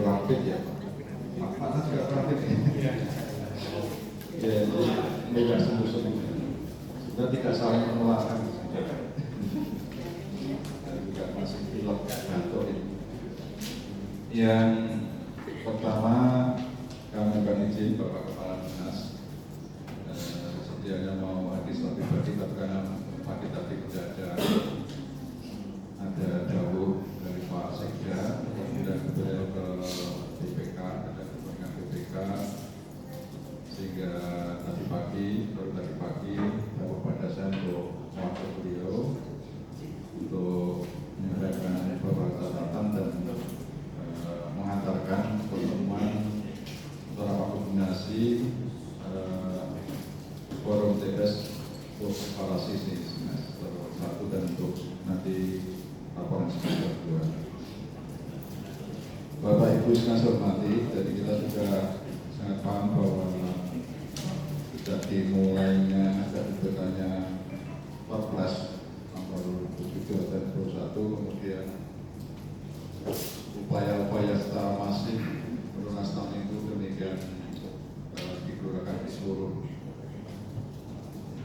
rapid ya Pak. Mana juga rapid ya. Ya, ini tidak sembuh-sembuh. Sudah tidak saling menularkan. Dan juga masih pilot batuk ini. Yang pertama kami akan izin Bapak Kepala Dinas sedianya mau legislatif karena pagi tadi sudah ada jauh dari Pak Sekda, kemudian beliau ke BPK, ada kepentingan BPK, sehingga baru tadi pagi Bapak pada saya untuk mewakili beliau untuk menyampaikan beberapa catatan dan mengantarkan pertemuan antara koordinasi forum TS untuk evaluasi semester 1 dan untuk nanti laporan semester 2. Bapak Ibu sekalian hormati, jadi kita sudah sangat paham bahwa sudah dimulainya dibukanya Perpres nomor 7 dan 21, kemudian upaya-upaya secara masif pelunasan itu demikian digunakan di seluruh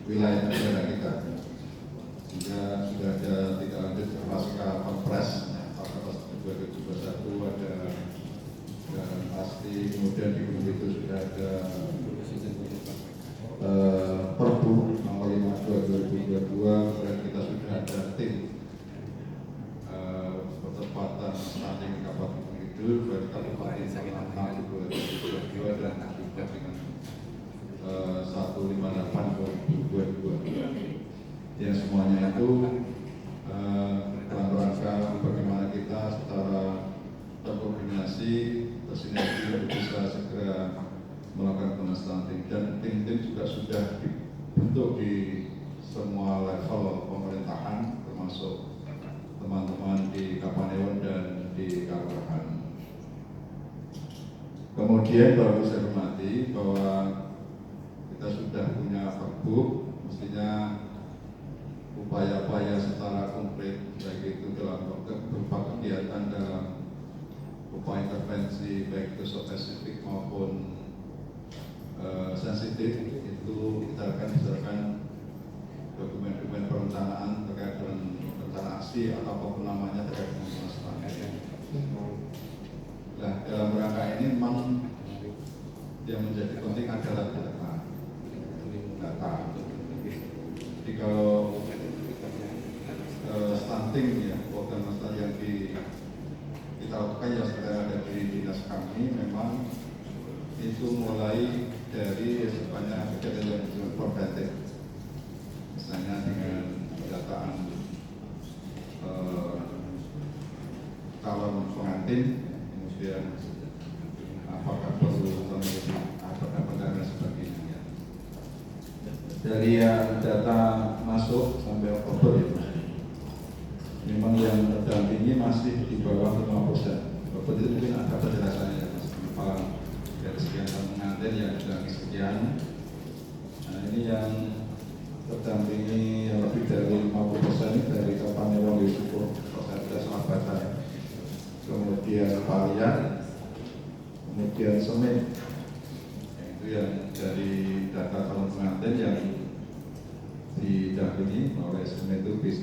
wilayah negara kita. Juga sudah ada tidak lanjut pasca Perpres 2021 ada dan pasti kemudian di Gunung itu sudah ada Perbu nomor 52/2022 dan kita sudah ada tim pertempatan stunting Kabupaten Gunung Kidul dari Kabupaten Tanah 2022 dan juga dengan 158/2022 yang semuanya itu dalam rangka bagaimana kita secara terkoordinasi bersinergi untuk bisa segera melakukan penataan dan tim-tim juga sudah dibentuk di semua level pemerintahan termasuk teman-teman di Kapanewon dan di Kelurahan. Kemudian baru saya hormati bahwa kita sudah punya Perbu, mestinya upaya-upaya secara konkret baik itu dalam berupa kegiatan dalam upaya intervensi baik itu spesifik maupun sensitif itu kita akan berdasarkan dokumen-dokumen perencanaan terkait dengan rencana aksi atau apapun namanya terkait dengan penataan. Nah, dalam rangka ini memang yang menjadi penting adalah data. Jadi kalau stunting ya, program stunting yang kita lakukan yang sudah ada di dinas kami memang itu mulai dari sebanyak kejadian yang preventif, misalnya dengan pendataan calon pengantin, kemudian apakah perlu apa dan sebagainya. Dari yang data masuk sampai Oktober itu, memang yang terdampingi masih di bawah 5%. Oktober itu mungkin ada penjelasannya, Mas. Dari sekian pengantin yang sudah sekian, nah ini yang terdampingi yang lebih dari 50% dari Kapanewon di 10% Surabaya, kemudian Palian, kemudian Semen, itu yang dari data calon pengantin yang didampingi oleh Semen itu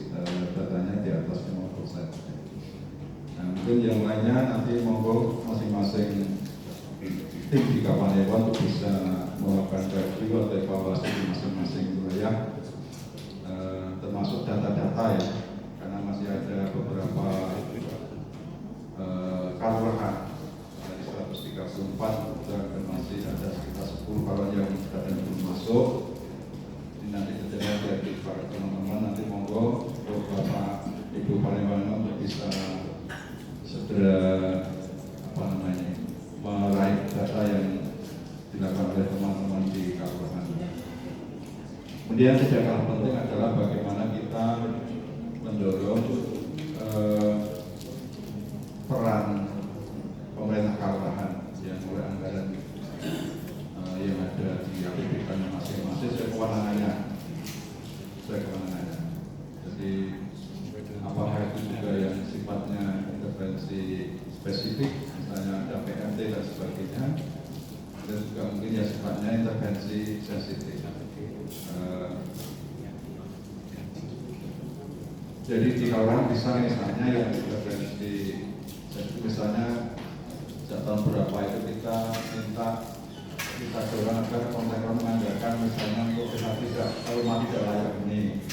datanya di atas 50%. Nah mungkin yang lainnya nanti monggo masing-masing tim di Kapanewon untuk bisa melakukan review atau evaluasi di masing-masing wilayah, termasuk data-data ya, karena masih ada beberapa kelurahan dari 134 dan masih ada sekitar 10 kelurahan yang sudah dan belum masuk. Ini nanti terjadi dari para teman-teman, nanti monggo Bapak Ibu Panewon untuk bisa segera meraih data yang dilakukan oleh teman-teman di kelurahan. Kemudian tidak kalah penting adalah bagaimana kita mendorong peran pemerintah kelurahan yang oleh anggaran yang ada di APBD masing-masing sesuai kewenangannya. Jadi apakah itu juga yang sifatnya intervensi spesifik, misalnya ada sebagainya, dan juga mungkin ya sifatnya intervensi sensitif. Jadi di kawasan bisa misalnya yang intervensi sensitif, misalnya sejak tahun berapa itu kita dorong agar kontraktor menganggarkan misalnya untuk rumah tidak layak huni,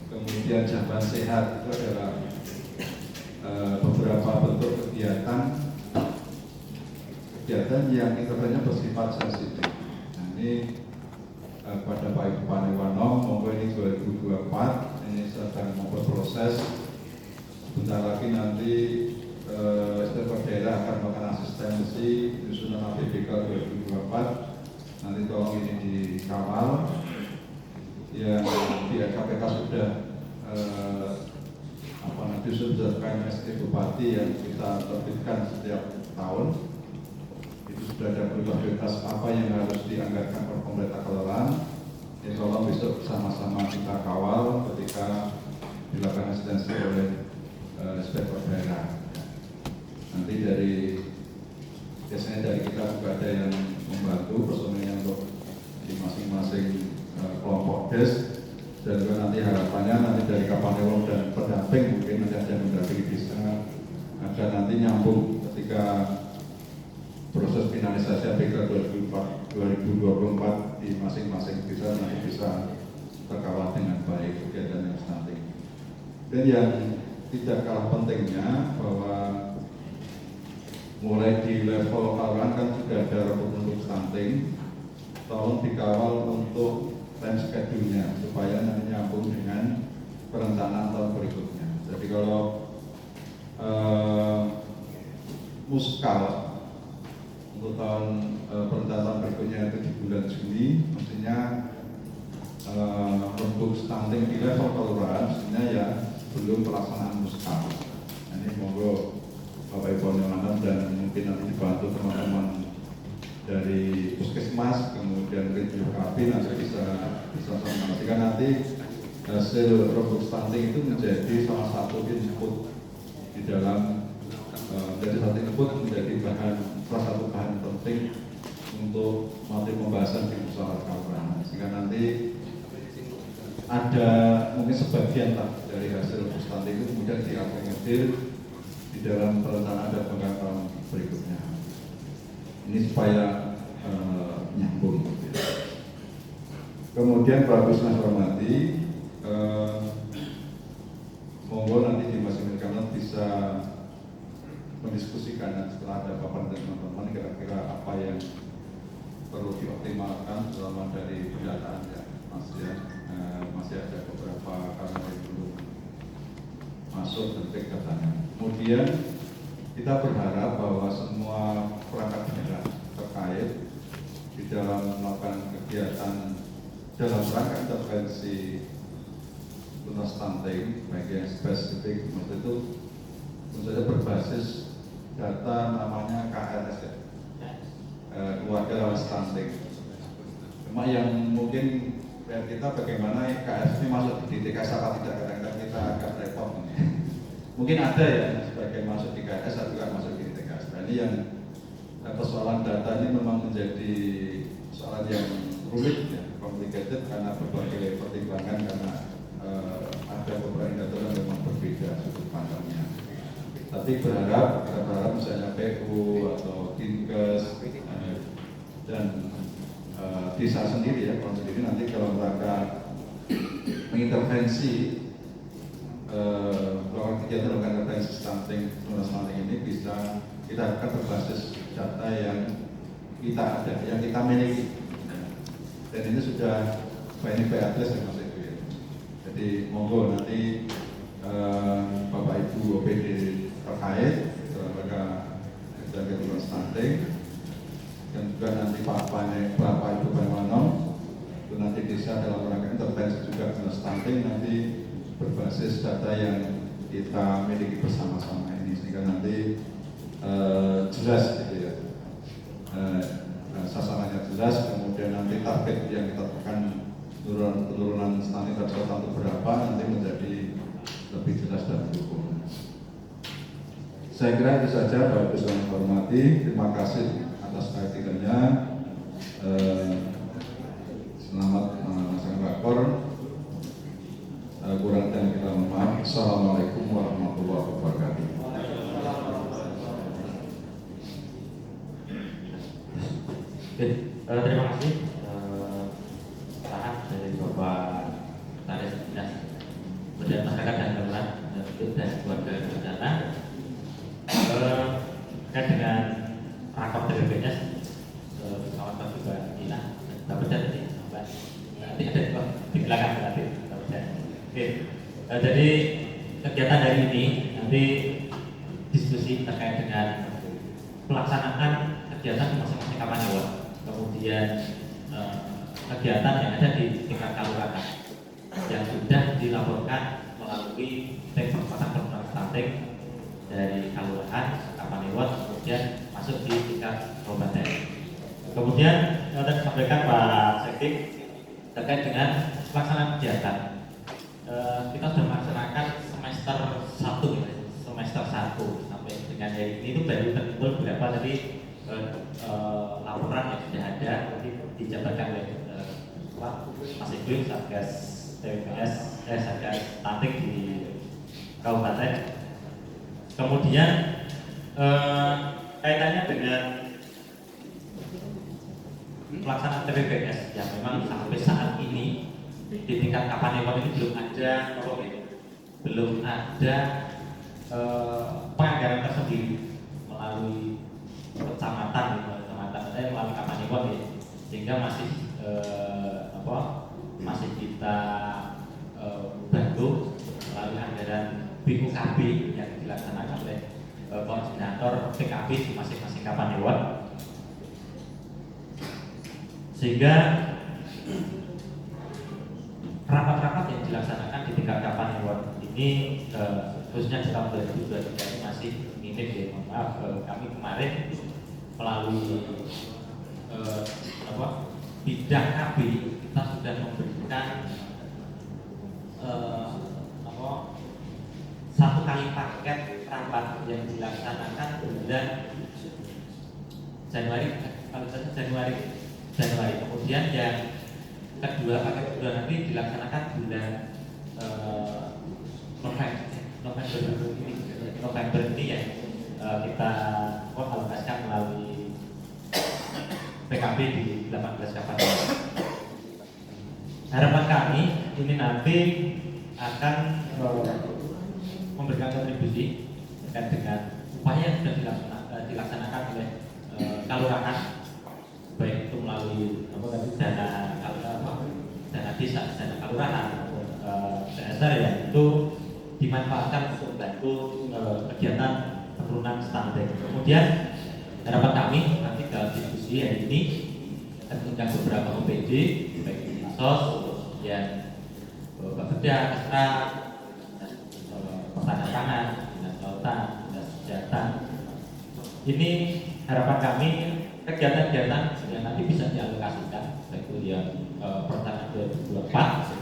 kemudian jamban sehat, itu adalah beberapa bentuk kegiatan yang intervensinya bersifat sensitif. Nah, ini pada Pak Ibu Panewano, monggo ini 2024 ini sedang memproses. Sebentar lagi nanti setiap daerah akan melakukan asistensi susunan APBK 2024. Nanti tolong ini dikawal. Yang di KPK sudah nanti sudah KMST Bupati yang kita terbitkan setiap tahun. Itu sudah ada prioritas apa yang harus dianggarkan oleh pemerintah kelurahan. Ya, tolong besok sama-sama kita kawal ketika dilakukan asistensi oleh inspektor daerah. Nanti biasanya dari kita juga ada yang membantu personilnya untuk di masing-masing kelompok des, dan juga nanti harapannya nanti dari Kapanewon dan pendamping mungkin nanti ada yang mendampingi bisa agar nanti nyambung ketika proses finalisasi APK 2024 di masing-masing desa nanti bisa terkawal dengan baik kegiatan yang stunting. Dan yang tidak kalah pentingnya bahwa mulai di level kelurahan kan juga ada report stunting, tolong dikawal untuk time schedule-nya supaya nanti nyambung dengan perencanaan tahun berikutnya. Jadi kalau muskal untuk tahun perencanaan berikutnya itu di bulan Juni, mestinya untuk stunting di level kelurahan mestinya ya belum pelaksanaan muskal. Ini monggo Bapak Ibu Panewon dan mungkin nanti dibantu teman-teman dari Puskesmas, kemudian BPKP nanti bisa sama-sama. Nanti hasil produk stunting itu menjadi salah satu input di dalam menjadi salah satu bahan penting untuk materi pembahasan di musyawarah kelurahan. Sehingga nanti ada mungkin sebagian dari hasil stunting itu kemudian diakomodir di dalam perencanaan dan pengangkatan berikutnya. Ini supaya nyambung. Kemudian Pak Gus Mas hormati, monggo nanti di masing-masing bisa mendiskusikan setelah ada paparan dari teman-teman kira-kira apa yang perlu dioptimalkan selama dari pendataan ya Mas ya. Masih ada beberapa karena yang belum masuk dan kegiatannya. Kemudian kita berharap bahwa semua perangkat daerah terkait di dalam melakukan kegiatan dalam rangka intervensi tuntas stunting, baik yang spesifik, maksud itu tentu saja berbasis data namanya KRS ya, keluarga lawan stunting. Cuma yang mungkin kita bagaimana KRS ini masuk di TKS apa tidak, kadang-kadang kita agak repot ini. Mungkin ada ya sebagian masuk di KRS atau juga masuk di TKS. Nah, ini yang persoalan data ini memang menjadi soalan yang rumit ya, complicated karena berbagai pertimbangan, karena ada beberapa indikator yang memang berbeda sudut pandangnya. Tapi kita berharap misalnya PU atau Dinkes dan desa sendiri ya, kalau sendiri nanti kalau mereka mengintervensi melakukan kegiatan intervensi stunting ini bisa kita akan berbasis data yang kita ada, yang kita miliki. Dan ini sudah ini Beatrice ya Mas Ibu ya. Jadi monggo nanti Bapak Ibu OPD terkait lembaga kegiatan stunting, dan juga nanti Bapak Ibu Panewon itu nanti bisa dalam rangka intervensi juga dengan stunting nanti berbasis data yang kita miliki bersama-sama ini, sehingga nanti jelas gitu ya, sasarannya jelas, kemudian nanti target yang kita tekan penurunan stunting tercatat berapa nanti menjadi lebih jelas dan mendukung. Saya kira itu saja Bapak Ibu yang hormati. Terima kasih atas perhatiannya. Selamat melaksanakan rakor. Kurang dan kita mohon maaf. Assalamualaikum warahmatullahi wabarakatuh. Terima kasih saran dari Bapak Taris Dinas Pemberdayaan Masyarakat dan Keluarga dan Keluarga Berencana terkait dengan rakor TPPS. Kawan-kawan juga dapat jadi nanti ada di belakang nanti. Oke, jadi kegiatan hari ini nanti diskusi terkait dengan pelaksanaan kegiatan di masing-masing kapanewon, kemudian kegiatan yang ada di tingkat kelurahan yang sudah dilaporkan melalui tim percepatan stunting dari kelurahan kapanewon, kemudian masuk di tingkat kabupaten. Kemudian yang tadi disampaikan Pak Sekdik terkait dengan pelaksanaan kegiatan. Kita sudah melaksanakan semester 1 semester 1 sampai dengan hari ini itu baru terkumpul beberapa tadi laporan yang sudah ada dijabarkan oleh Mas Ibu Satgas TPPS Satgas Stunting di Kabupaten. Kemudian kaitannya dengan pelaksanaan TPPS yang memang sampai saat ini di tingkat kapanewon ini belum ada penganggaran tersendiri melalui kecamatan melalui kapanewon ya, sehingga masih masih kita bantu melalui anggaran BUKB yang dilaksanakan oleh koordinator PKB di masing-masing kapanewon, sehingga rapat-rapat yang dilaksanakan di tingkat kapanewon ini khususnya di tahun 2023 ini masih minim ya. Mohon maaf, kami kemarin melalui bidang KB kita sudah memberikan satu kali paket rapat yang dilaksanakan bulan Januari, kemudian yang kedua paket kedua nanti dilaksanakan bulan November ini ya, kita alokasikan melalui PKB di 18 kabupaten. Harapan kami ini nanti akan memberikan kontribusi terkait dengan upaya yang sudah dilaksanakan oleh kelurahan, baik itu melalui dana desa, dana kelurahan, CSR yang itu dimanfaatkan untuk membantu kegiatan penurunan stunting. Kemudian harapan kami nanti dalam diskusi hari ini akan mengundang beberapa OPD baik di Sos, kemudian Bapeda, Kesra, Pertanian Pangan, Dinas Kelautan, Dinas Kesehatan. Ini harapan kami kegiatan-kegiatan yang nanti bisa dialokasikan baik itu yang pertengahan 2024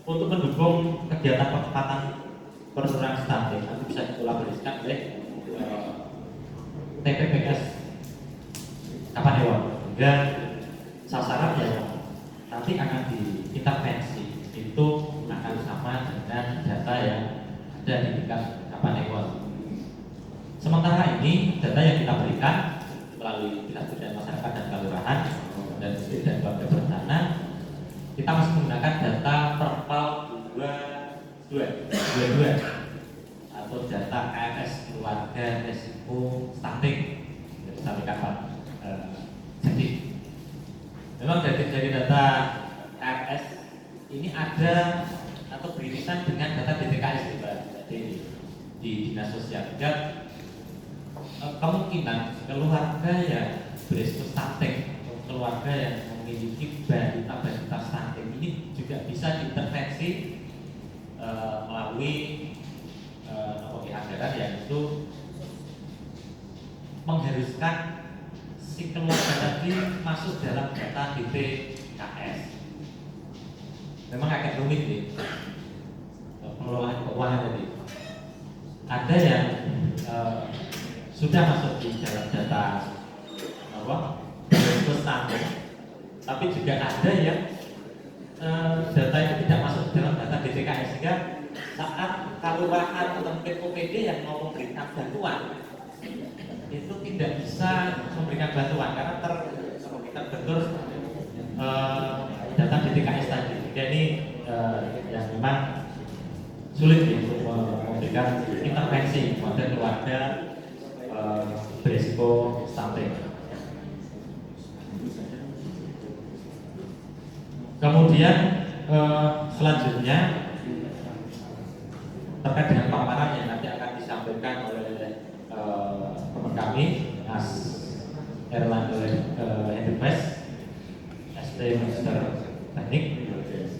untuk mendukung kegiatan percepatan penurunan stunting nanti bisa dikolaborasikan oleh TPPS Kapanewon, sehingga sasaran yang nanti akan diintervensi itu akan sama dengan data yang ada di tingkat Kapanewon. Sementara ini data yang kita berikan melalui Dinas Pemberdayaan Masyarakat dan Kelurahan dan Keluarga Berencana, kita masih menggunakan data Perpal 22 atau data KFS keluarga resiko stunting dari disampaikan Pak jadi memang dari data KFS ini ada atau beririsan dengan data DTKS di Dinas Sosial. Dan kemungkinan keluarga yang berisiko stunting, keluarga yang memiliki balita stunting ini juga bisa diintervensi melalui anggaran yang itu mengharuskan si keluarga tadi masuk dalam data DTKS. Memang agak rumit nih pengelolaan keuangan tadi. ada yang sudah masuk di dalam data resiko stunting, tapi juga ada yang data itu tidak masuk di dalam data DTKS, sehingga saat kelurahan atau mungkin OPD yang mau memberikan bantuan itu tidak bisa memberikan bantuan karena terbentur data DTKS tadi. Jadi yang memang sulit ya untuk memberikan intervensi pada keluarga berisiko stunting. Kemudian selanjutnya terkait dengan paparan yang nanti akan disampaikan oleh teman kami Mas Erlangga Hendrikmes, ST Magister Teknik,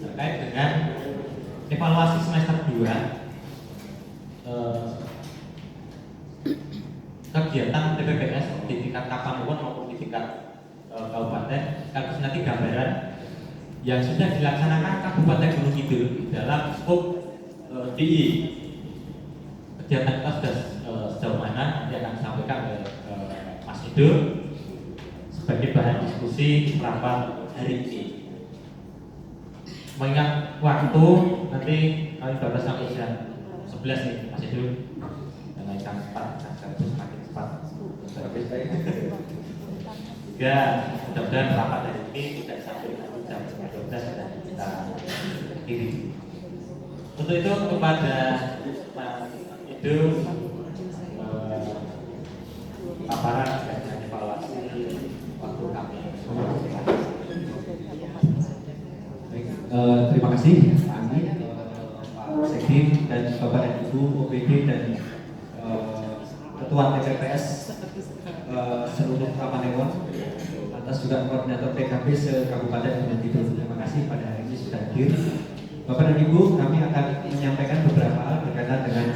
terkait dengan evaluasi semester 2 kegiatan TPPS di tingkat Kapanewon maupun di tingkat kabupaten, sekaligus nanti gambaran yang sudah dilaksanakan Kabupaten Gunung Kidul dalam skop DI. Kegiatan kita sudah sejauh mana nanti akan disampaikan oleh Mas Ido sebagai bahan diskusi rapat hari ini. Mengingat waktu, nanti kami batas sampai jam 11 nih, Mas Ido. Menaikkan cepat, agar semakin cepat. Ya, mudah-mudahan rapat hari ini tidak sampai jam 12 dan kita akhiri. Untuk itu kepada Mas Ido, paparan dan evaluasi waktu kami. Terima kasih Pak Andi, Pak Sekdim, dan Bapak dan Ibu OPD dan Ketua TPPS seluruh Kapanewon, atas juga koordinator PKB se-Kabupaten Gunung Kidul. Terima kasih pada hari ini sudah hadir. Bapak dan Ibu, kami akan menyampaikan beberapa hal berkaitan dengan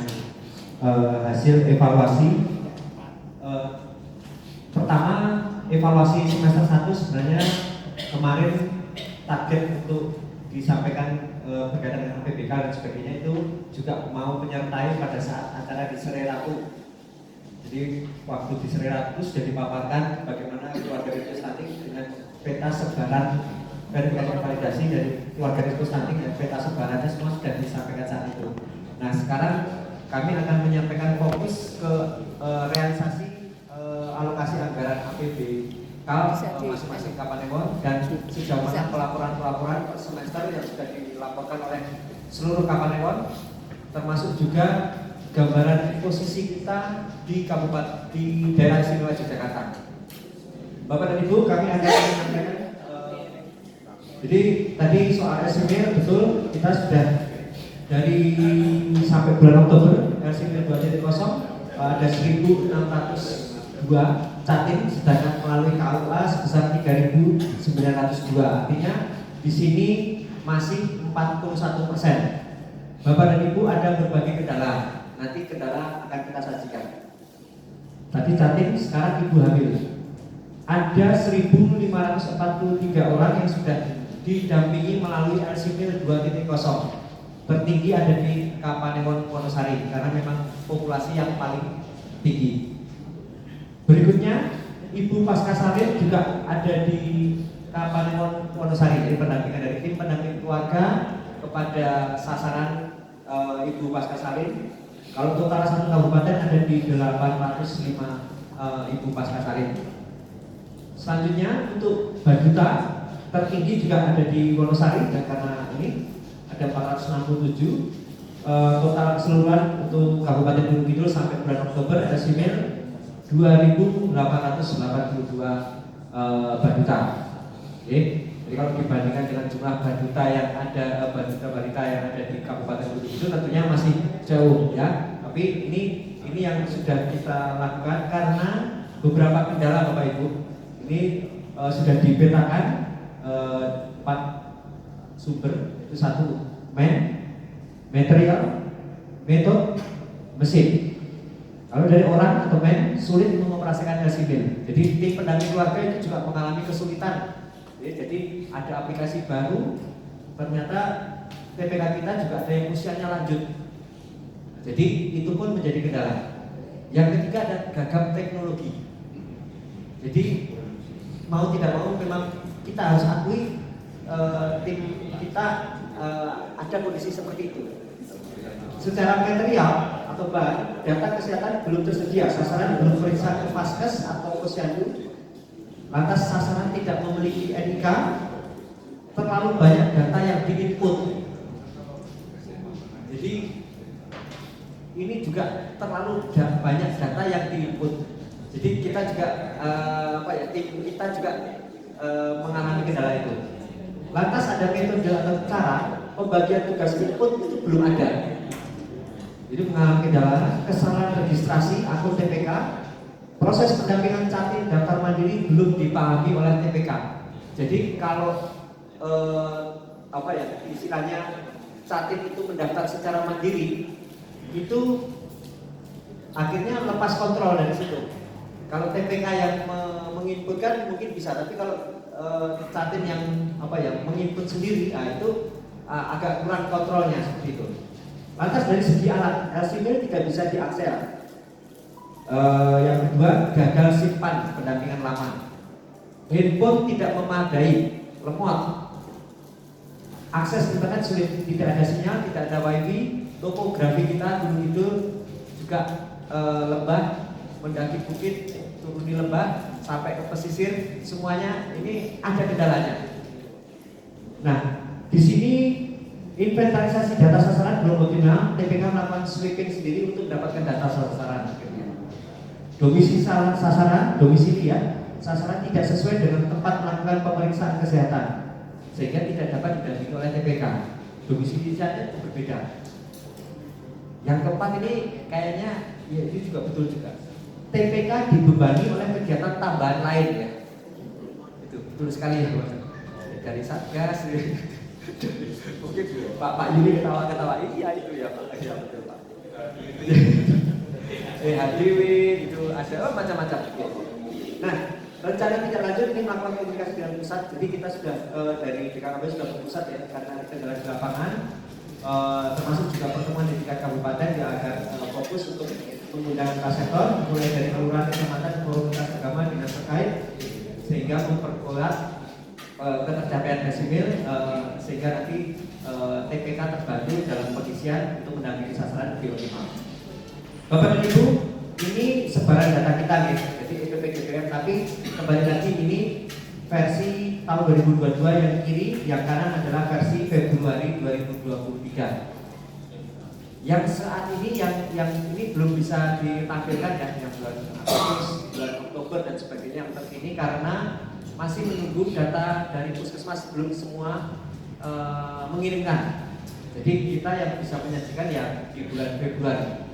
hasil evaluasi. Pertama, evaluasi semester 1 sebenarnya kemarin target untuk disampaikan berkaitan dengan PBK dan sebagainya itu juga mau menyertai pada saat acara di Sereratu. Jadi waktu di Sereratu sudah dipaparkan bagaimana keluarga risiko stunting dengan peta sebaran verifikasi validasi dari keluarga risiko stunting dan peta sebarannya semua sudah disampaikan saat itu. Nah sekarang kami akan menyampaikan fokus ke realisasi alokasi anggaran APBK masing-masing Kapanewon dan sejauh mana pelaporan-pelaporan per semester yang sudah dilaporkan oleh seluruh Kapanewon, termasuk juga gambaran posisi kita di kabupaten di daerah istimewa Yogyakarta. Bapak dan Ibu, kami akan menyampaikan. Jadi tadi soal LCMIR betul, kita sudah dari sampai bulan Oktober LCMIR 2.0 ada 1.602 catim, sedangkan melalui KUA sebesar 3.902. Artinya di sini masih 41%. Bapak dan Ibu ada berbagai kendala. Nanti kendala akan kita sajikan. Tadi catim, sekarang ibu hamil. Ada 1.543 orang yang sudah didampingi melalui LCMIR 2.0. Tertinggi ada di Kapanewon Wonosari karena memang populasi yang paling tinggi. Berikutnya, ibu pasca salin juga ada di Kapanewon Wonosari. Jadi pendampingan dari tim pendamping keluarga kepada sasaran ibu pasca salin. Kalau total satu kabupaten ada di 805 ibu pasca salin. Selanjutnya untuk Baduta tertinggi juga ada di Wonosari dan karena ini ada 467. Total keseluruhan untuk Kabupaten Gunung Kidul sampai bulan Oktober LCMIR 2.882 Baduta. Oke. Jadi kalau dibandingkan dengan jumlah Baduta yang ada Baduta balita yang ada di Kabupaten Gunung Kidul tentunya masih jauh ya. Tapi ini yang sudah kita lakukan karena beberapa kendala Bapak Ibu. Ini sudah dipetakan 4 sumber, itu satu material, metode, mesin. Kalau dari orang atau sulit mengoperasikan LCMIR. Jadi tim pendamping keluarga itu juga mengalami kesulitan. Jadi ada aplikasi baru, ternyata TPK kita juga ada yang usianya lanjut. Jadi itu pun menjadi kendala. Yang ketiga ada gagap teknologi. Jadi mau tidak mau memang kita harus akui tim kita ada kondisi seperti itu. Secara material atau bahan, data kesehatan belum tersedia, sasaran belum periksa ke Vaskes atau Posyandu, lantas sasaran tidak memiliki NIK, terlalu banyak data yang diinput. Jadi ini juga terlalu banyak data yang diinput. Jadi kita juga tim kita juga mengalami kendala itu. Lantas ada metode atau cara pembagian tugas input itu belum ada. Jadi mengalami kendala, kesalahan registrasi akun TPK, proses pendampingan Catin daftar mandiri belum dipahami oleh TPK. Jadi kalau istilahnya Catin itu mendaftar secara mandiri, itu akhirnya lepas kontrol dari situ. Kalau TPK yang menginputkan mungkin bisa, tapi kalau Catin yang menginput sendiri, itu agak kurang kontrolnya seperti itu. Lantas dari segi alat, hasilnya tidak bisa diakses. Yang kedua, gagal simpan pendampingan lama. Handphone tidak memadai, lemot. Akses internet sulit, tidak ada sinyal, tidak ada wifi. Topografi kita Gunung Kidul juga lembah, mendaki bukit, turun di lembah, sampai ke pesisir, semuanya ini ada kendalanya. Nah, di sini inventarisasi data sasaran belum optimal. TPK melakukan sweeping sendiri untuk mendapatkan data sasaran. Domisili sasaran, sasaran tidak sesuai dengan tempat melakukan pemeriksaan kesehatan, sehingga tidak dapat didampingi oleh TPK. Domisili saja berbeda. Yang keempat ini kayaknya ya itu juga betul juga. TPK dibebani oleh kegiatan tambahan lain ya. Itu betul sekali ya Pak. Dari Satgas. Mungkin Pak Yuli ketawa-ketawa. Iya itu ya Pak. Iya betul Pak. HDW itu ada macam-macam. Nah, rencana tidak lanjut ini melakukan komunikasi dengan pusat. Jadi kita sudah dari DKKP sudah berpusat ya karena kendala di lapangan. Termasuk juga pertemuan di tingkat kabupaten ya agar fokus untuk mengundang sektor mulai dari kelurahan, kecamatan, komunitas agama dinas terkait sehingga memperkuat ketercapaian desimil sehingga nanti TPK terbantu dalam pengisian untuk mendampingi sasaran lebih optimal. Bapak dan Ibu, ini sebaran data kita nih, jadi EPP-GPM, tapi kembali lagi ini versi tahun 2022 yang kiri, yang kanan adalah versi Februari 2023. Yang saat ini yang ini belum bisa ditampilkan ya, yang bulan Agustus, bulan Oktober dan sebagainya yang terkini karena masih menunggu data dari Puskesmas, belum semua mengirimkan. Jadi kita yang bisa menyajikan ya di bulan Februari.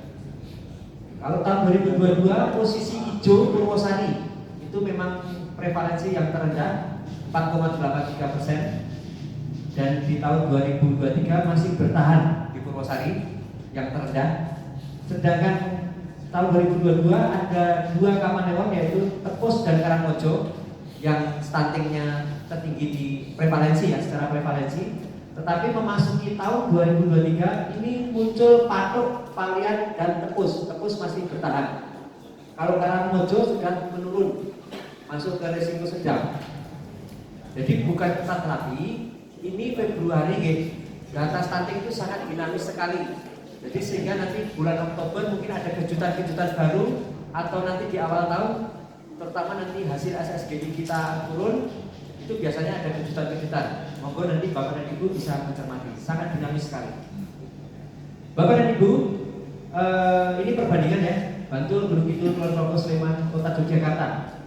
Kalau tahun 2022 posisi hijau Purwosari itu memang prevalensi yang terendah 4,83% dan di tahun 2023 masih bertahan di Purwosari yang terendah. Sedangkan tahun 2022 ada 2 Kapanewon yaitu Tepus dan Karangmojo yang stuntingnya tertinggi di prevalensi ya secara prevalensi. Tetapi memasuki tahun 2023 ini muncul Patuk, Palian dan Tepus. Tepus masih bertahan. Kalau Karangmojo sudah menurun, masuk ke resiko sedang. Jadi bukan cepat terapi. Ini Februari data stunting itu sangat dinamis sekali. Jadi sehingga nanti bulan Oktober mungkin ada kejutan-kejutan baru atau nanti di awal tahun, terutama nanti hasil SSGI kita turun, itu biasanya ada kejutan-kejutan. Monggo nanti Bapak dan Ibu bisa mencermati, sangat dinamis sekali. Bapak dan Ibu, ini perbandingan ya, Bantul, Gunung Kidul, Kulon Progo, Sleman, Kota Yogyakarta.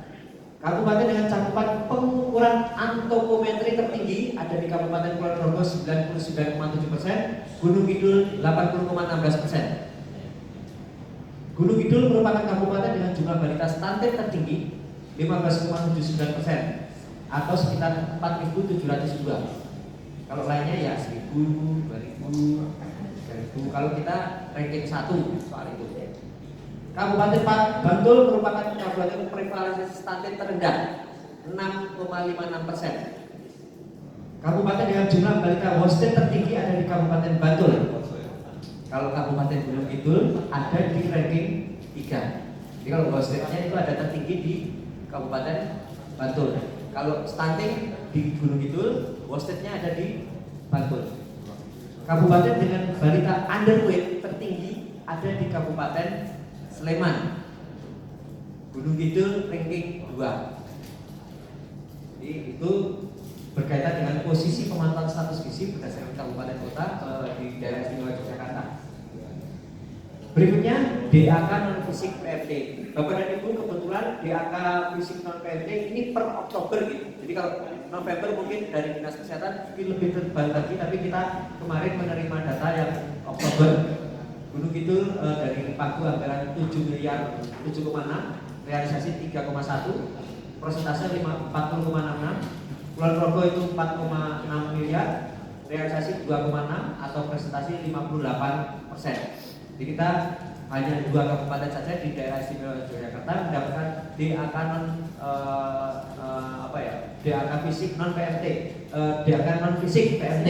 Kabupaten dengan cakupan pengukuran antropometri tertinggi ada di Kabupaten Kulon Progo 99,7%, Gunung Kidul 80,16%. Gunung Kidul merupakan kabupaten dengan jumlah balita stunting tertinggi 15,79% atau sekitar 4.702. Kalau lainnya ya 1.000, 2.000, 3.000. Kalau kita ranking 1 soal itu. Kabupaten Bantul merupakan kabupaten prevalensi stunting terendah 6,56%. Kabupaten dengan jumlah balita wasted tertinggi ada di Kabupaten Bantul Kalau Kabupaten Gunung Kidul ada di ranking 3. Jadi kalau WOSTED-nya itu ada tertinggi di Kabupaten Bantul. Kalau stunting di Gunung Kidul, WOSTED-nya ada di Bantul. Kabupaten dengan balita underweight tertinggi ada di Kabupaten Sleman. Gunung Kidul ranking 2. Jadi itu berkaitan dengan posisi pemantauan status gizi berdasarkan kabupaten kota di daerah istimewa Yogyakarta. Berikutnya DAK non fisik PMT. Bapak dan Ibu kebetulan DAK fisik non PMT ini per Oktober gitu. Jadi kalau November mungkin dari Dinas Kesehatan mungkin lebih terbaru lagi, tapi kita kemarin menerima data yang Oktober. Gunung Kidul dari pagu anggaran 7 miliar 7,6, realisasi 3,1, persentase 40,66. Kulon Progo itu 4,6 miliar, realisasi 2,6 atau presentasi 58%. Jadi kita hanya 2 kabupaten saja di daerah istimewa Yogyakarta mendapatkan DAK non DAK fisik non PMT, DAK non fisik PMT,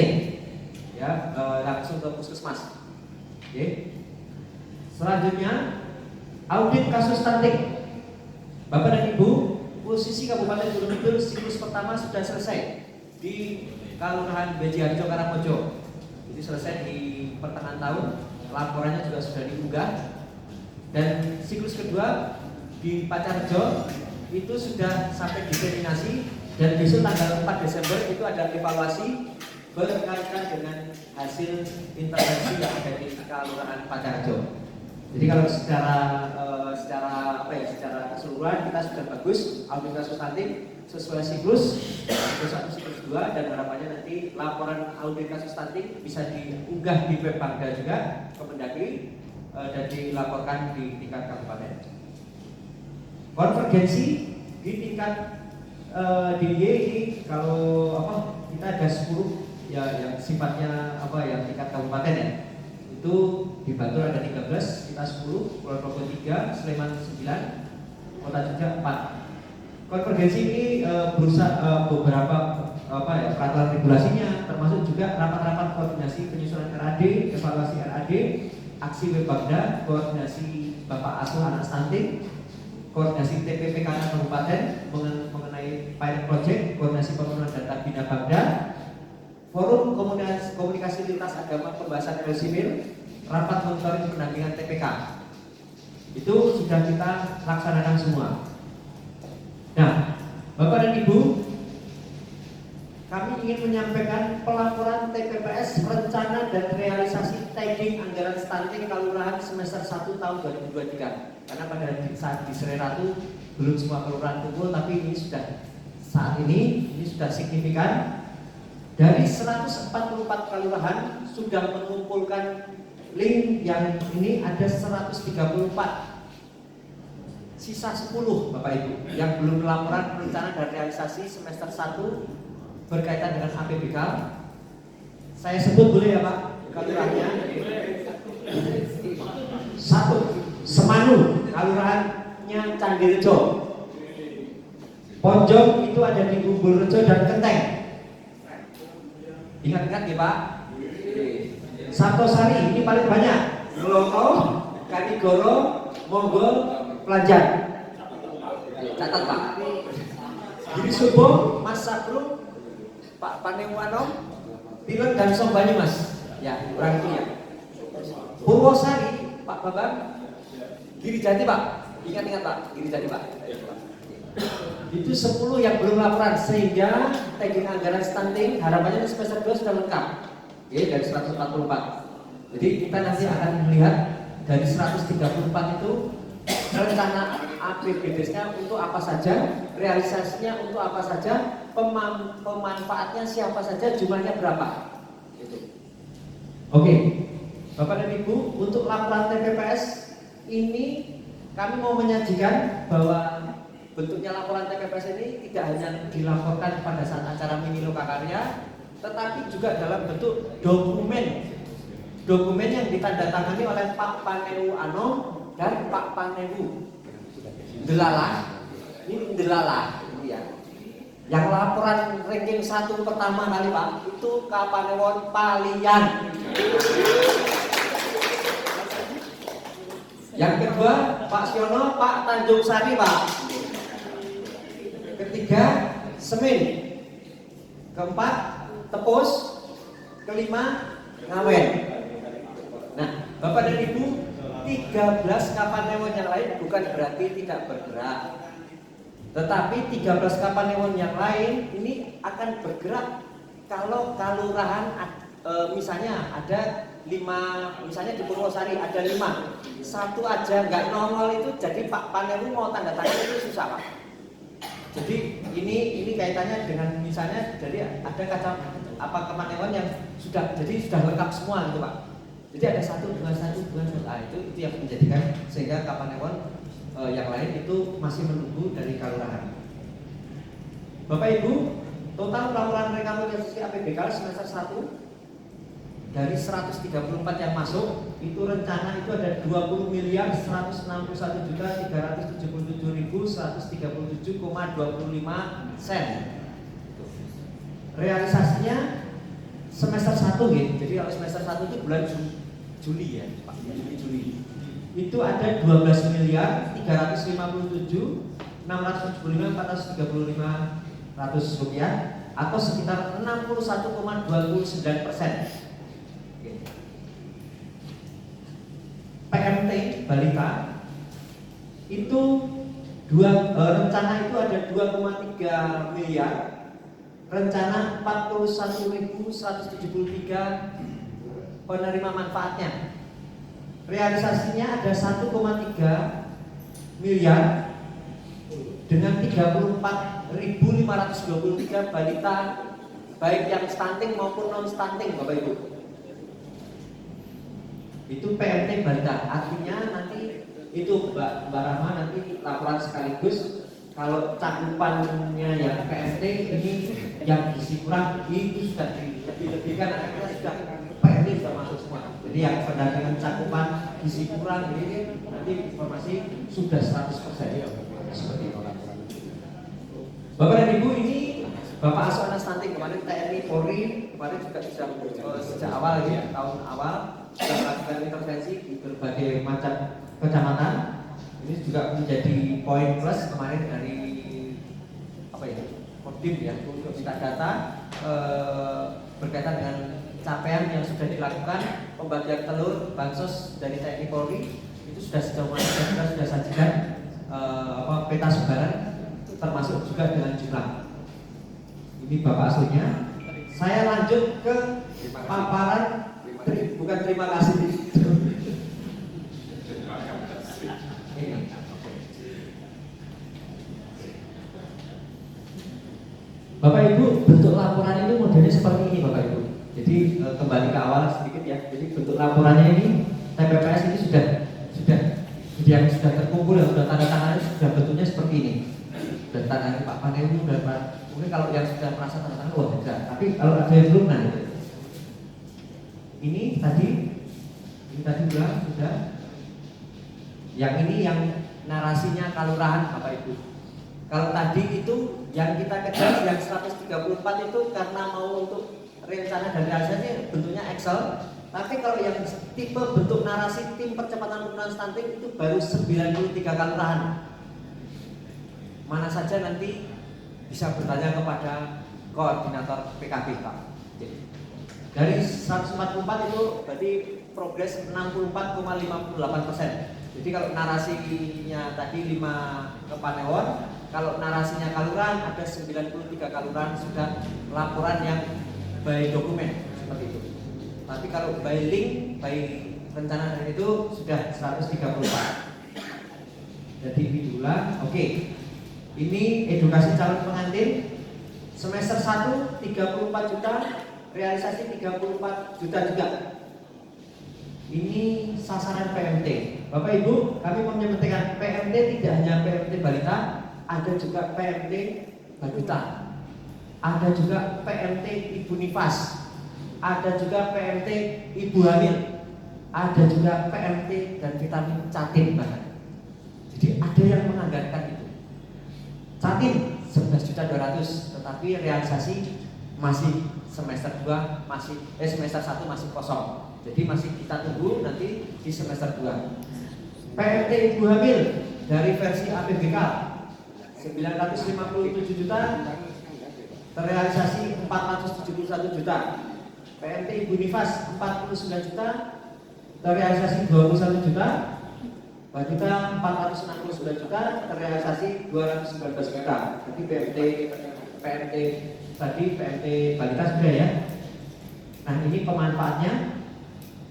ya langsung ke puskesmas. Oke. Selanjutnya audit kasus stunting. Bapak dan Ibu, posisi Kabupaten Gunung Kidul siklus pertama sudah selesai di Kelurahan Bejiharjo Karangmojo. Itu selesai di pertengahan tahun, laporannya juga sudah diunggah. Dan siklus kedua di Pacarjo itu sudah sampai diseminasi dan besok tanggal 4 Desember itu ada evaluasi berkaitan dengan hasil intervensi yang ada di Kelurahan Pacarjo. Jadi kalau secara keseluruhan kita sudah bagus, audit kasus stunting sesuai siklus 1 siklus 2, dan harapannya nanti laporan audit kasus stunting bisa diunggah di web Bangda juga ke Mendagri dan dilaporkan di tingkat kabupaten. Konvergensi di tingkat DIY ini kalau kita ada 10 ya yang sifatnya yang tingkat kabupaten ya. Itu di Bantul ada 13, kita 10, Kulon Progo 3, Sleman 9, Kota Jogja 4. Konvergensi ini berusaha beberapa peraturan regulasinya, termasuk juga rapat-rapat koordinasi penyusunan RAD, evaluasi RAD, aksi Webagda, koordinasi Bapak Asuh Anak Stunting, koordinasi TPPK Kabupaten mengenai pilot project, koordinasi pembangunan data Bina Bagda, forum komunikasi lintas agama pembahasan sipil, rapat monitoring pendampingan TPK. Itu sudah kita laksanakan semua. Nah, Bapak dan Ibu, kami ingin menyampaikan pelaporan TPPS rencana dan realisasi tagging anggaran stunting kelurahan semester 1 tahun 2023. Karena pada saat di Serai Ratu belum semua kelurahan kumpul, tapi ini sudah saat ini sudah signifikan. Dari 144 kelurahan sudah mengumpulkan link yang ini ada 134. Sisa 10 Bapak Ibu yang belum laporan rencana dan realisasi semester 1 berkaitan dengan APBK. Saya sebut boleh ya Pak kelurahannya? 1. Semanu, kelurahannya Canggirejo. Ponjong itu ada di Umbulrejo dan Kenteng. Ingat-ingat ya Pak. Santosari ini paling banyak. Ngeloko, Kanigoro, Monggol, Pelajar. Catat Pak. Giri Subo, Mas Sakru, Pak Panewanom, Pilot dan Sombani Mas. Ya, kurang itu ya. Purwosari, Pak Babang, Giri Jati Pak. Ingat-ingat Pak, Giri Jati Pak. Itu 10 yang belum laporan, sehingga tagging anggaran stunting harapannya semester 2 sudah lengkap ya, dari 144. Jadi kita nanti akan melihat dari 134 itu rencana APBD-nya untuk apa saja, realisasinya untuk apa saja, pemanfaatnya siapa saja, jumlahnya berapa gitu. Oke, Bapak dan Ibu, untuk laporan TPPS ini kami mau menyajikan bahwa bentuknya laporan TPPS ini tidak hanya dilaporkan pada saat acara mini lokakarya, tetapi juga dalam bentuk dokumen yang ditandatangani oleh Pak Panewu Anom dan Pak Panewu Delala. Ini Delala ini ya. Yang laporan ranking 1 pertama kali Pak itu Kapanewon Palian. Yang kedua Pak Siono, Pak Tanjung Sari Pak. Ketiga Semin. Keempat Tepus. Kelima Ngawen. Nah, Bapak dan Ibu, 13 kapanewon yang lain bukan berarti tidak bergerak. Tetapi 13 kapanewon yang lain ini akan bergerak kalau kalurahan misalnya ada 5, misalnya di Purwosari ada 5, satu aja nggak nongol itu jadi Pak Panewon mau tanda tangan itu susah Pak. Jadi ini kaitannya dengan misalnya jadi ada kapanewon yang sudah lengkap semua gitu Pak. Jadi ada satu dengan satu, itu yang menjadikan sehingga kapanewon yang lain itu masih menunggu dari kalurahan. Bapak Ibu, total laporan rekapitulasi APBK semester 1 dari 134 yang masuk itu rencana itu ada 20.361.377.137,25 sen. Realisasinya semester 1 gitu. Jadi kalau semester 1 itu bulan Juli ya, Pak. Juli. Itu ada 12.375.435 rupiah atau sekitar 61,29%. PMT balita itu rencana itu ada 2,3 miliar, rencana 41.173 penerima manfaatnya. Realisasinya ada 1,3 miliar dengan 34.523 balita baik yang stunting maupun non stunting Bapak Ibu. Itu PMT balita, artinya nanti itu Mbak Rahma nanti laporan sekaligus kalau cakupannya yang PMT ini yang gizi kurang itu sudah dilebih-lebihkan, akhirnya sudah PMT sudah masuk semua. Jadi yang dengan cakupan gizi kurang ini nanti informasi sudah 100% seperti itu. Bapak dan Ibu, ini Bapak Aswana Stunting kemarin TNI Polri kemarin juga sudah sejak awal ya, tahun awal sudah melakukan intervensi di berbagai macam kecamatan. Ini juga menjadi poin plus kemarin dari Kodim ya untuk minta data berkaitan dengan capaian yang sudah dilakukan pembagian telur bansos dari TNI Polri itu sudah sejauh mana kita sudah sajikan peta sebaran termasuk juga dengan jumlah. Ini Bapak aslinya. Saya lanjut ke paparan bukan terima kasih. Ini. Bapak Ibu, bentuk laporan itu modelnya seperti ini Bapak Ibu. Jadi kembali ke awal sedikit ya. Jadi bentuk laporannya ini TPPS ini sudah yang sudah terkumpul yang sudah tanda tangan sudah bentuknya seperti ini. Dan tangan Pak Panewon dan Pak, mungkin kalau yang sudah merasa tanda tangan wah bisa. Tapi kalau ada yang belum nah itu. Ini tadi bilang sudah. Yang ini yang narasinya kalurahan Bapak Ibu. Kalau tadi itu yang kita kejar yang 134 itu karena mau untuk rencana dan realisasinya bentuknya Excel. Tapi kalau yang tipe bentuk narasi tim percepatan penurunan stunting itu baru 93 kalurahan. Mana saja nanti bisa bertanya kepada koordinator PKB Pak. Dari 144 itu berarti progres 64,58%. Jadi kalau narasinya tadi 5 kepanewon, kalau narasinya kalurahan ada 93 kalurahan sudah laporan yang by dokumen seperti itu. Tapi kalau by link, by rencana dari itu sudah 134. Jadi ini diulang. Oke. Ini edukasi calon pengantin semester 1 34 juta, realisasi 34 juta juga. Ini sasaran PMT. Bapak Ibu, kami mau menyampaikan PMT tidak hanya PMT balita, ada juga PMT balita, ada juga PMT ibu nifas, ada juga PMT ibu hamil, ada juga PMT dan vitamin catin bahkan. Jadi ada yang menganggarkan itu. Catin 11.200.000, tetapi realisasi masih semester 2 semester 1 masih kosong. Jadi masih kita tunggu nanti di semester 2. PMT ibu hamil dari versi APBK 957 juta, terrealisasi 471 juta. PMT ibu nifas 49 juta, terrealisasi 21 juta. Balita 469 juta, terrealisasi 219 juta. Jadi PMT tadi PMT balita sudah ya. Nah ini pemanfaatnya.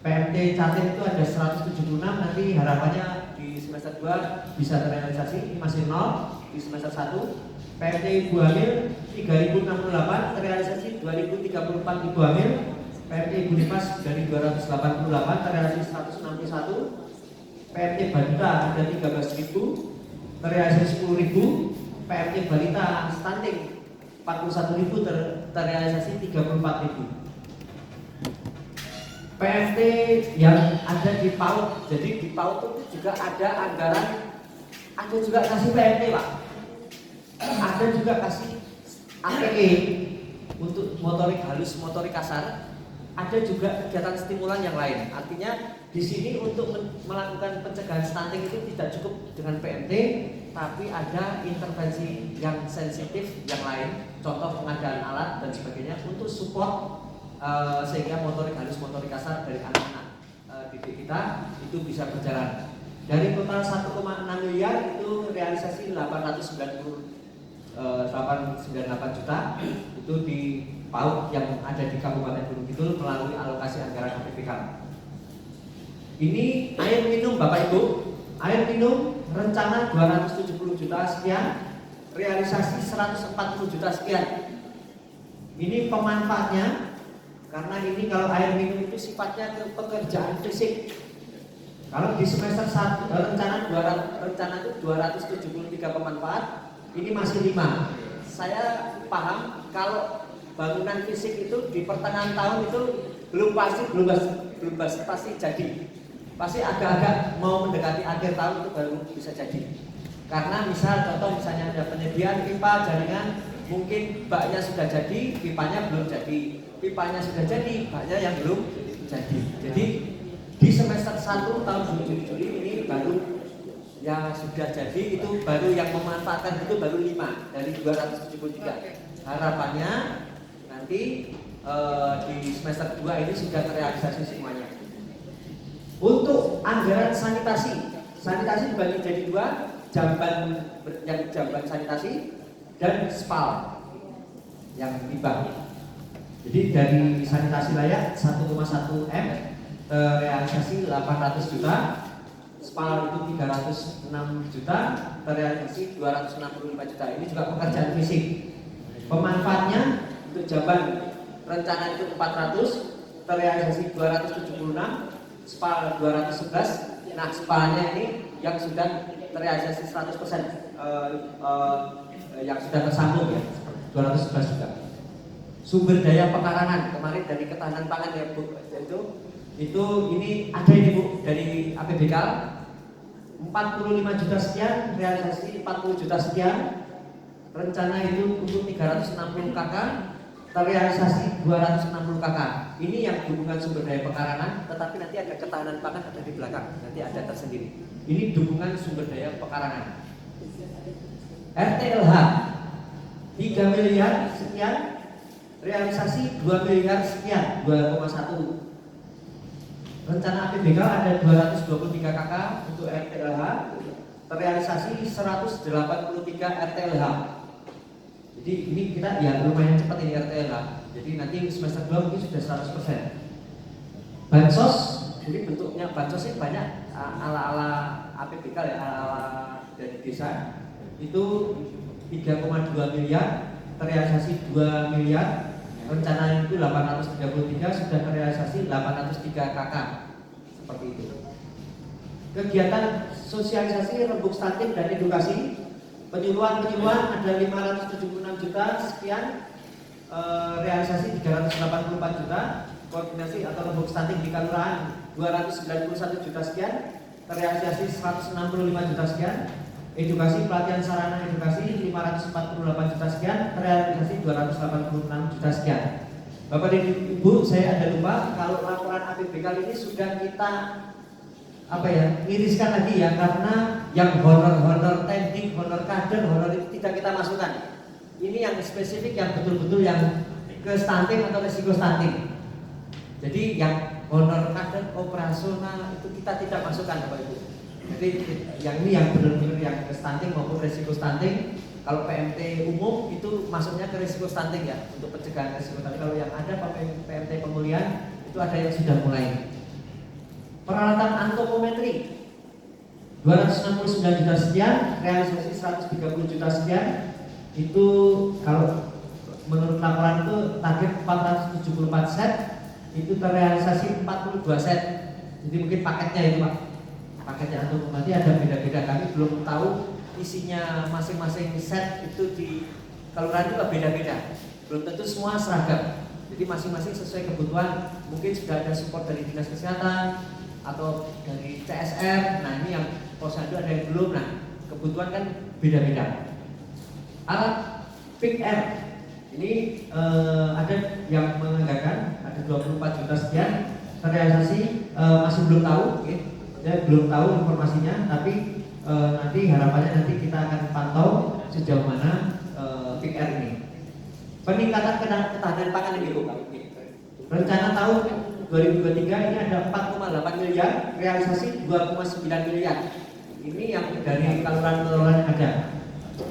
PMT catin itu ada 176, nanti harapannya di semester 2 bisa terrealisasi. Ini masih 0 di semester 1. PMT ibu hamil 3068, terrealisasi 2034 ibu hamil. PMT ibu nifas dari 288, terrealisasi 161. PMT balita ada 13.000, terrealisasi 10.000. PMT balita stunting 41.000, terrealisasi 34.000. PMT yang ada di PAUD, jadi di PAUD itu juga ada anggaran, ada juga kasih PMT Pak, ada juga kasih APE untuk motorik halus, motorik kasar, ada juga kegiatan stimulan yang lain. Artinya di sini untuk melakukan pencegahan stunting itu tidak cukup dengan PMT, tapi ada intervensi yang sensitif yang lain, contoh pengadaan alat dan sebagainya untuk support sehingga motorik halus, motorik kasar dari anak-anak didik kita itu bisa berjalan. Dari total 1,6 miliar itu realisasi 898 juta itu di PAUD yang ada di Kabupaten Gunung Kidul melalui alokasi anggaran APBK. Ini air minum Bapak Ibu, air minum rencana 270 juta sekian, realisasi 140 juta sekian. Ini pemanfaatnya. Karena ini kalau air minum itu sifatnya ke pekerjaan fisik. Kalau di semester 1 rencana itu 273 pemanfaat, ini masih 5. Saya paham kalau bangunan fisik itu di pertengahan tahun itu belum pasti jadi. Pasti agak-agak mau mendekati akhir tahun itu baru bisa jadi. Karena misalnya ada penyediaan pipa jaringan, mungkin baknya sudah jadi, pipanya belum jadi. Pipanya sudah jadi, baknya yang belum jadi. Jadi di semester 1 tahun Juli ini baru yang sudah jadi itu baru yang memanfaatkan itu baru 5 dari 273. Harapannya nanti di semester 2 ini sudah terrealisasi semuanya. Untuk anggaran sanitasi dibagi jadi 2, jamban sanitasi dan SPAL yang hibah. Jadi dari sanitasi layak 1,1 M, terrealisasi 800 juta, SPAL itu 306 juta, terrealisasi 265 juta. Ini juga pekerjaan fisik. Pemanfaatnya untuk jamban rencana itu 400, terrealisasi 276, SPAL 211. Nah, SPAL-nya ini yang sudah terrealisasi 100%, yang sudah tersambung ya, 211 juta. Sumber daya pekarangan kemarin dari ketahanan pangan ya Bu, itu ini ada ini Bu dari APBK 45 juta sekian, realisasi 40 juta sekian. Rencana itu untuk 360 KK, terrealisasi 260 KK. Ini yang dukungan sumber daya pekarangan, tetapi nanti ada ketahanan pangan ada di belakang, nanti ada tersendiri. Ini dukungan sumber daya pekarangan. RTLH 3 miliar sekian, realisasi 2 miliar sekian, 2,1. Rencana APBK ada 223 KK untuk RTLH, terrealisasi 183 RTLH. Jadi ini kita ya lumayan cepat ini RTLH. Jadi nanti semester 2 mungkin sudah 100%. Bansos, jadi bentuknya bansos ini banyak ala-ala APBK ya, ala-ala dari desa. Itu 3,2 miliar, terrealisasi 2 miliar. Rencana itu 833, sudah terrealisasi 803 KK. Seperti itu. Kegiatan sosialisasi rembuk stunting dan edukasi, penyuluhan ada 576 juta sekian, realisasi 384 juta, koordinasi atau rembuk stunting di kelurahan 291 juta sekian, terrealisasi 165 juta sekian. Edukasi pelatihan sarana edukasi 548 juta sekian, terrealisasi 286 juta sekian. Bapak dan Ibu, saya ada lupa kalau laporan APBK ini sudah kita apa ya, iriskan lagi ya, karena yang honor teknik, honor kader, honor itu tidak kita masukkan. Ini yang spesifik, yang betul-betul yang ke stunting atau resiko stunting. Jadi yang honor kader operasional itu kita tidak masukkan Bapak Ibu. Jadi yang ini yang benar-benar yang ke stunting maupun resiko stunting. Kalau PMT umum itu masuknya ke resiko stunting ya, untuk pencegahan resiko stunting. Kalau yang ada PMT pemulihan itu ada yang sudah mulai. Peralatan antropometri 269 juta sekian, realisasi 130 juta sekian. Itu kalau menurut laporan itu target 474 set, itu terrealisasi 42 set. Jadi mungkin paketnya itu Pak, paketnya antropometri ada beda-beda. Kami belum tahu isinya masing-masing set itu di kelurahan itu beda-beda, belum tentu semua seragam. Jadi masing-masing sesuai kebutuhan. Mungkin sudah ada support dari dinas kesehatan atau dari CSR. Nah ini yang posyandu ada yang belum. Nah kebutuhan kan beda-beda. Alat Pick R ini ada yang menganggarkan ada 24 juta sekian, terrealisasi masih belum tahu, okay? Ya, belum tahu informasinya, tapi nanti harapannya nanti kita akan pantau sejauh mana Pick R ini. Peningkatan ketahanan pangan ini Bu. Rencana tahun 2023 ini ada 4,8 miliar, realisasi 2,9 miliar. Ini yang dari kelurahan-kelurahan yang ada.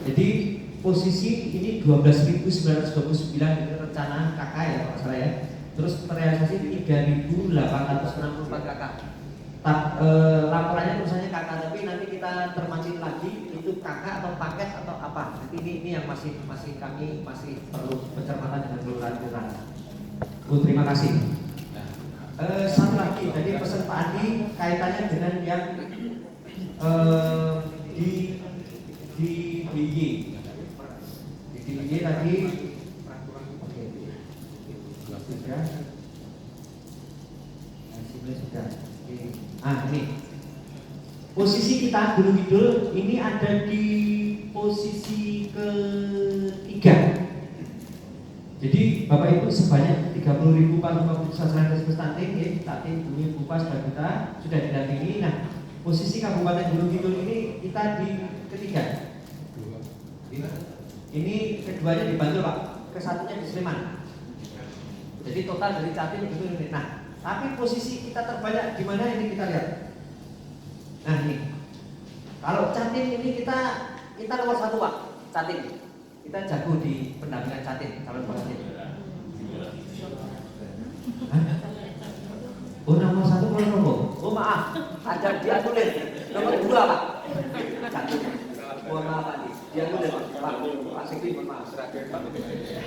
Jadi posisi ini 12.929 itu rencana KK ya kalau salah ya. Terus realisasi 3.864 KK. Laporannya tulisannya KK, tapi nanti kita termancing lagi itu KK atau paket atau apa. Nanti ini yang masih kami masih perlu pencermatan dengan kelurahan-kelurahan. Terima kasih. Satu lagi tadi pesan Pak Andi kaitannya dengan yang di DIY. Di DIY tadi sudah. Ini posisi kita Gunung Kidul ini ada di posisi ketiga. Jadi Bapak Ibu sebanyak 30.000 paru-paru sasaran resiko stunting ya, Tatim, Bumi, Bupas, Baguta sudah didampingi. Nah, posisi Kabupaten Gunung Kidul ini kita di ketiga. Ini keduanya di Bantul Pak, kesatunya di Sleman. Jadi total dari Tatim itu ini. Nah, tapi posisi kita terbanyak di mana ini kita lihat. Nah ini, kalau Catim ini kita nomor 1 Pak, Catim. Kita jago di pendampingan Catim, calon Catim. Oh nomor 1 nomor. Oh maaf, ada dianulir. Nomor 2 Pak. Catim. Mohon maaf Pak, dianulir Pak. Pak Sekli mohon maaf.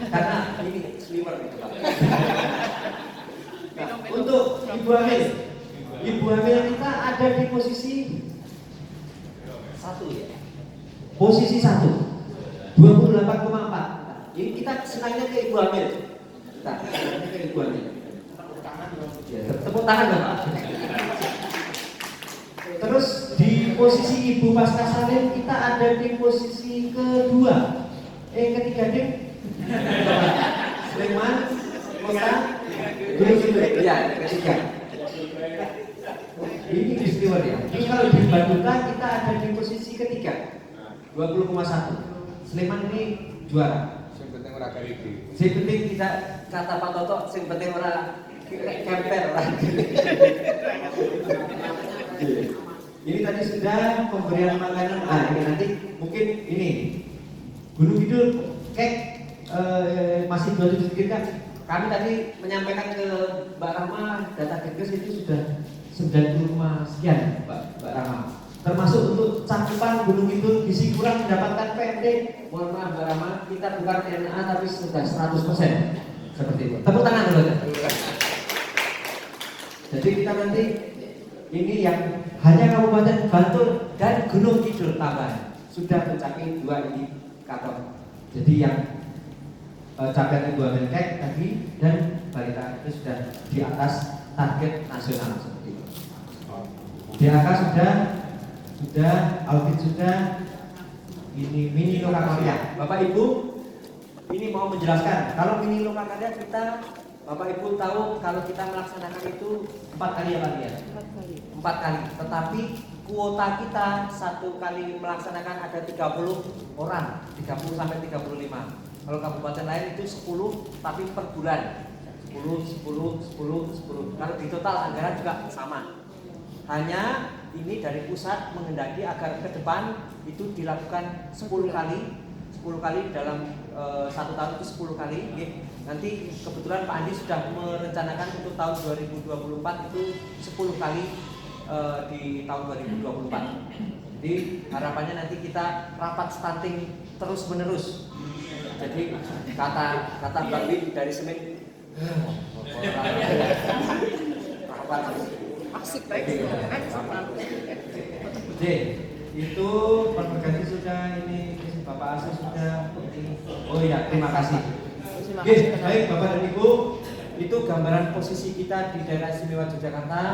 Karena ini sliver gitu Pak. Nah, untuk ibu hamil kita ada di posisi 1 ya. Posisi 1. 28,4. Ini kita senangnya ke ibu hamil. Kita senangnya ke ibu hamil. Tepuk tangan Bapak. Terus di posisi ibu pasca salin kita ada di posisi kedua. Ketiga ding. Sleman, Kota, Gunung Kidul. Ya, ketiga. Ini istiwa ya. Ini kalau di Baguta kita ada di posisi ketiga. 20,1. Sleman ini juara. Yang penting ora kariki. Yang penting tidak kata Pak Toto, yang penting ora kemper ora. Ini tadi sudah pemberian makanan. Ini nanti mungkin ini Gunung Kidul kek masih 27 kan. Kami tadi menyampaikan ke Mbak Rahma data Kenkes itu sudah 95 sekian Mbak Rahma. Termasuk untuk cakupan Gunung Kidul gizi kurang mendapatkan PMT. Mohon maaf Mbak Rahma, kita bukan DNA tapi sudah 100%. Seperti itu. Tepuk tangan dulu. Jadi kita nanti ini yang hanya Kabupaten Bantul dan Gunung Kidul tambahan sudah mencapai 2 indikator. Jadi yang capaian ibu hamil kek tadi dan balita itu sudah di atas target nasional seperti itu. DAK sudah, audit sudah, ini mini lokakarya. Bapak Ibu, ini mau menjelaskan kalau mini lokakarya kita Bapak Ibu tahu kalau kita melaksanakan itu 4 kali ya Pak ya? 4 kali. Tetapi kuota kita satu kali melaksanakan ada 30 orang, 30 sampai 35. Kalau kabupaten lain itu 10 tapi per bulan. 10. Kalau di total anggaran juga sama. Hanya ini dari pusat menghendaki agar ke depan itu dilakukan 10 kali dalam 1 tahun itu 10 kali. Nanti kebetulan Pak Andi sudah merencanakan untuk tahun 2024 itu 10 kali di tahun 2024. Jadi harapannya nanti kita rapat stunting terus menerus. Jadi kata Bang Win dari Senin rapat Asik J itu Permegati sudah, ini Bapak Asus sudah. Oh iya, terima kasih. Oke, baik Bapak dan Ibu, itu gambaran posisi kita di daerah istimewa Yogyakarta.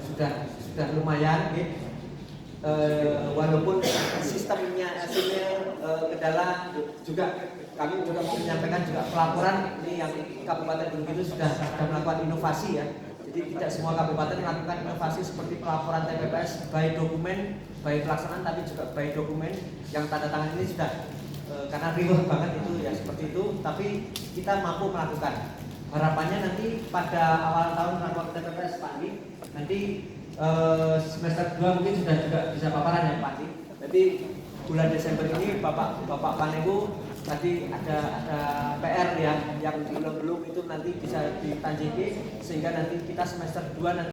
Sudah lumayan, walaupun sistemnya hasilnya kendala juga kami juga mau menyampaikan juga pelaporan ini yang Kabupaten Gunung Kidul sudah melakukan inovasi ya. Jadi tidak semua kabupaten melakukan inovasi seperti pelaporan TPPS by dokumen, by pelaksanaan, tapi juga by dokumen yang tanda tangan ini sudah karena riuh banget itu ya seperti itu. Tapi kita mampu melakukan. Harapannya nanti pada awal tahun rapor TPPS Pak Andi, nanti semester 2 mungkin sudah juga bisa paparan ya Pak Andi. Jadi bulan Desember ini Bapak Panebu tadi ada PR yang belum itu nanti bisa ditanjiki sehingga nanti kita semester 2 nanti